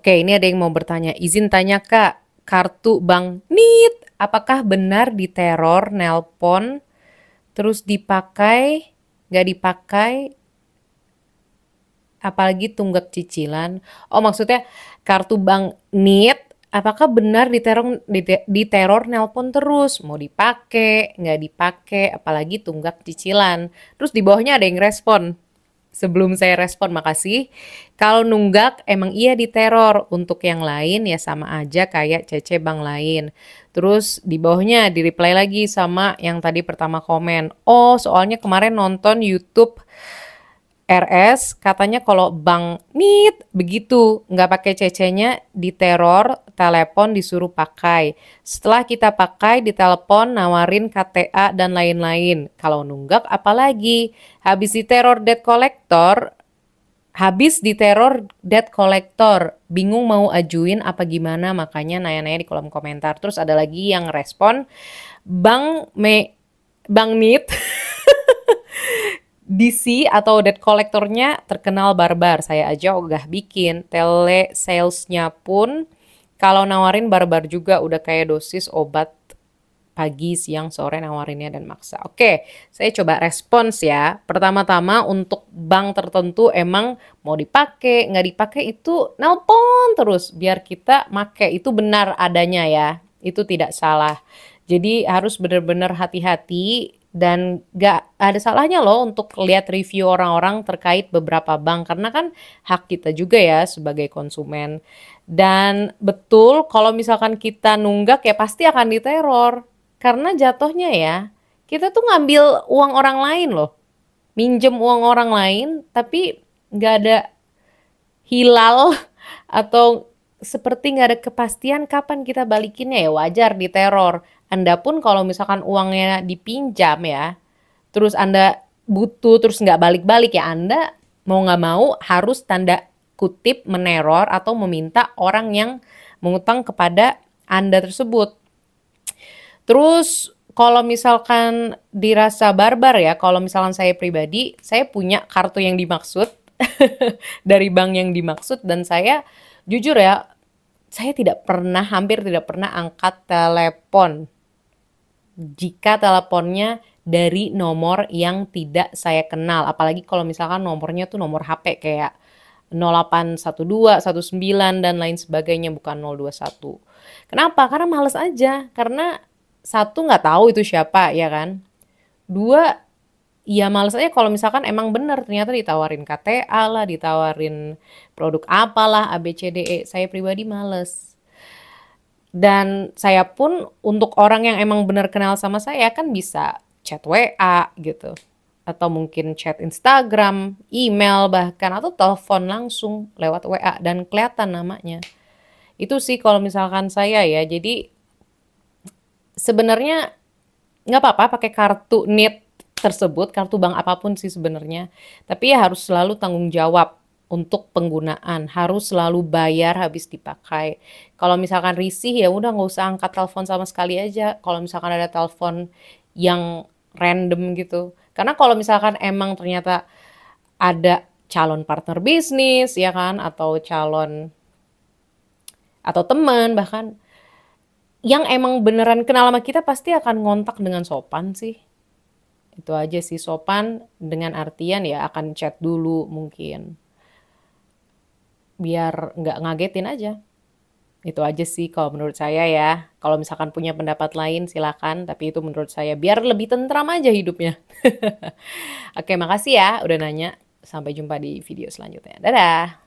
Oke, ini ada yang mau bertanya. Izin tanya Kak, kartu Bank NIT, apakah benar diteror nelpon terus dipakai, nggak dipakai, apalagi tunggak cicilan? Oh, maksudnya kartu Bank NIT, apakah benar diteror nelpon terus? Mau dipakai, nggak dipakai, apalagi tunggak cicilan? Terus di bawahnya ada yang respon. Sebelum saya respon, makasih. Kalau nunggak emang iya diteror. Untuk yang lain ya sama aja kayak Cece Bang lain. Terus di bawahnya di reply lagi sama yang tadi pertama komen. Oh, soalnya kemarin nonton YouTube RS katanya kalau Bang Nit begitu nggak pakai CC-nya diteror, telepon disuruh pakai. Setelah kita pakai ditelepon nawarin KTA dan lain-lain. Kalau nunggak apalagi habis diteror debt collector, bingung mau ajuin apa gimana, makanya nanya-nanya di kolom komentar. Terus ada lagi yang respon Bang Nit DC atau debt collectornya terkenal barbar. Saya aja ogah bikin. Tele salesnya pun kalau nawarin barbar juga. Udah kayak dosis obat pagi, siang, sore nawarinnya dan maksa. Oke, saya coba respons ya. Pertama-tama untuk bank tertentu emang mau dipakai, nggak dipakai itu nelpon terus. Biar kita make, itu benar adanya ya. Itu tidak salah. Jadi harus benar-benar hati-hati dan gak ada salahnya loh untuk lihat review orang-orang terkait beberapa bank karena kan hak kita juga ya sebagai konsumen. Dan betul kalau misalkan kita nunggak ya pasti akan diteror karena jatuhnya ya kita tuh ngambil uang orang lain loh, minjem uang orang lain tapi gak ada hilal atau seperti nggak ada kepastian kapan kita balikinnya ya wajar diteror. Anda pun kalau misalkan uangnya dipinjam ya, terus Anda butuh terus nggak balik-balik ya Anda mau nggak mau harus tanda kutip meneror atau meminta orang yang mengutang kepada Anda tersebut. Terus kalau misalkan dirasa barbar ya, kalau misalkan saya pribadi, saya punya kartu yang dimaksud dari bank yang dimaksud dan saya jujur ya, saya hampir tidak pernah angkat telepon jika teleponnya dari nomor yang tidak saya kenal. Apalagi kalau misalkan nomornya tuh nomor HP kayak 0812, 19 dan lain sebagainya, bukan 021. Kenapa? Karena males aja. Karena satu nggak tahu itu siapa ya kan. Dua, ya males aja kalau misalkan emang bener ternyata ditawarin KTA lah, ditawarin produk apalah, ABCDE. Saya pribadi males. Dan saya pun untuk orang yang emang bener kenal sama saya kan bisa chat WA gitu. Atau mungkin chat Instagram, email bahkan, atau telepon langsung lewat WA dan kelihatan namanya. Itu sih kalau misalkan saya ya. Jadi sebenarnya nggak apa-apa pakai kartu NIT tersebut, kartu bank apapun sih sebenarnya. Tapi ya harus selalu tanggung jawab untuk penggunaan, harus selalu bayar habis dipakai. Kalau misalkan risih ya udah nggak usah angkat telepon sama sekali aja. Kalau misalkan ada telepon yang random gitu. Karena kalau misalkan emang ternyata ada calon partner bisnis ya kan atau calon atau teman bahkan yang emang beneran kenal sama kita pasti akan ngontak dengan sopan sih. Itu aja sih sopan dengan artian ya akan chat dulu mungkin. Biar nggak ngagetin aja. Itu aja sih kalau menurut saya ya. Kalau misalkan punya pendapat lain silakan, tapi itu menurut saya biar lebih tentram aja hidupnya. Oke, makasih ya udah nanya. Sampai jumpa di video selanjutnya. Dadah!